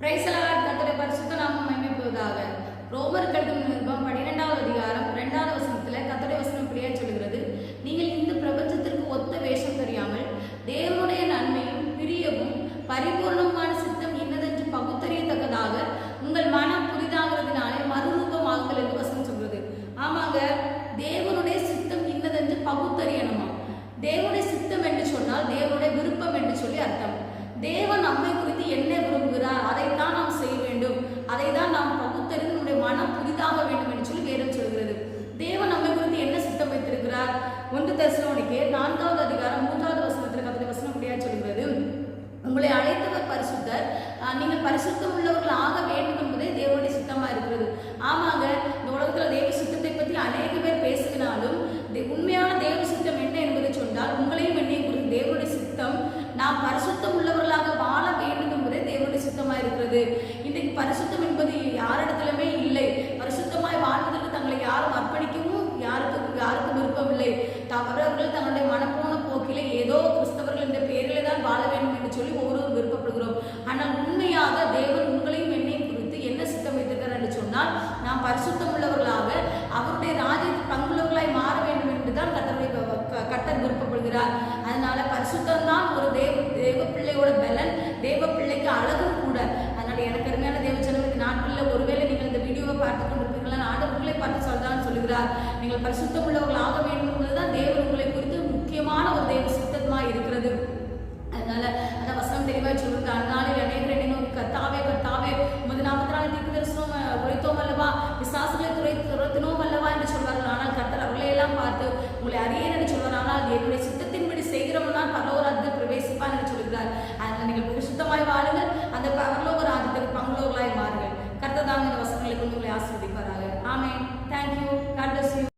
Praise the Lord. கர்த்தருடைய பரிசுத்த நாமம் மகிமைப்படுவதாக. ரோமர் கழுதும் நிருபம் 12வது அதிகாரம் 2வது வசனத்துல கர்த்தருடைய வசனம் இப்படியே சொல்கிறது, நீங்கள் இந்த பிரபஞ்சத்திற்கு ஒத்த வேஷம் தெரியாமல் தேவனுடைய நன்மையும் பிரியவும் பரிபூர்ணமான சித்தம் இன்னதென்று பகுத்தறியத்தக்கதாக உங்கள் மனம் புதிதாகிறதுனாலே மறுரூபமாகுங்கள் என்று வசனம் சொல்கிறது. ஆமாங்க, தேவனுடைய சித்தம் இன்னதென்று பகுத்தறியணுமா? தேவனுடைய சித்தம் என்று சொன்னால் தேவனுடைய விருப்பம் என்று சொல்லி அர்த்தம். தேவன் நம்மை குறித்து என்ன விரும்புகிறார், அதைத்தான் நாம் செய்ய வேண்டும், அதை தான் நாம் பகுத்தறிந்து நம்முடைய மனம் புதிதாக வேண்டும் என்று சொல்லி வேதம் சொல்கிறது. தேவன் நம்மை குறித்து என்ன சித்தம் வைத்திருக்கிறார்? 1 தெசலோனிக்கேயர் 4வது அதிகாரம் 3வது வசனத்தில் கர்த்தருடைய வசனம் இப்படியா சொல்கிறது, உங்களை அழைத்தவர் பரிசுத்தர், நீங்கள் பரிசுத்தம் உள்ளவர்கள் ஆக வேண்டும் என்பதே தேவனுடைய சித்தமா இருக்கிறது. ஆமாங்க, இந்த உலகத்துல தேவ சித்தத்தை பற்றி அநேக பேர் பேசுகிறாலும் உண்மையான தேவ சித்தம் என்ன என்பதை சொன்னால் உங்களையும் என்னையும் குறித்து தேவனுடைய சித்தம் நாம் பரிசுத்தம் உள்ளவர்களாக வாழ வேண்டும் என்பதே தேவனுடைய சித்தமா இருக்கிறது. இன்றைக்கு பரிசுத்தம் என்பது யாரிடத்திலுமே இல்லை. பரிசுத்தமாய் வாழ்வதற்கு தங்களை யாரும் அர்ப்பணிக்கவும் யாருக்கும் விருப்பம் இல்லை. அவரவர்கள் தங்களுடைய மனப்போன போக்கிலே ஏதோ கிறிஸ்தவர்கள் என்ற பெயரிலே தான் வாழ வேண்டும் என்று சொல்லி ஒவ்வொருவரும் விருப்பப்படுகிறோம். ஆனால் உண்மையாக தேவன் உங்களையும் என்னையும் குறித்து என்ன சித்தம் வைத்திருக்கிறார் என்று சொன்னால் நாம் பரிசுத்தம் உள்ளவர்களாக அவருடைய ராஜ்யத்தில் பங்குள்ளவர்களாய் மாற வேண்டும் என்றுதான் கர்த்தர் விருப்பப்படுகிறார். அதனால பரிசுத்தம் தான் ஒரு தேவ பிள்ளையோட பலன், தேவ பிள்ளைக்கு அழகும் கூட. அதனால எனக்கு அருமையான தேவச்சனத்துக்கு நாட்களில் ஒருவேளை நீங்கள் இந்த வீடியோவை பார்த்து கொண்டிருப்பீங்களா, ஆண்டவர்களை பார்த்து சொல்லதான் சொல்லுகிறார், நீங்கள் பரிசுத்தம் உள்ளவர்கள் ஆக வேண்டும் என்பதுதான் தேவன் உங்களை குறித்து முக்கியமான ஒரு தேவ சித்தமா இருக்கிறது. அதனால அந்த வசனம் தெளிவாக சொல்லுங்க. அதனால அநேகர் என்ன கர்த்தாவே கர்த்தாவே உமது நாமத்தினாலே தீர்க்க தரிசனம் உரைத்தோம் அல்லவா, பிசாசுகளை துரத்தினோம் அல்லவா என்று சொல்வார்கள். ஆனால் கர்த்தர் அவர்களையெல்லாம் பார்த்து உங்களை அறியேன் என்று சொல்வார். ஆனால் என்னுடைய சித்தத்தின்படி செய்கிறவன் தான் பரலோகராஜ்யத்தில் பிரவேசிப்பான் என்று சொல்கிறார். அதனால் நீங்கள் பரிசுத்தமாய் வாழுங்கள், அந்த பரலோக ராஜ்யத்துக்கு பங்குள்ளவர்களாய் மாறுங்கள். கர்த்தர் தாங்க இந்த வசனங்களை கொண்டு உங்களை ஆசீர்வதிப்பாராக. ஆமென். தேங்க்யூ. God bless you.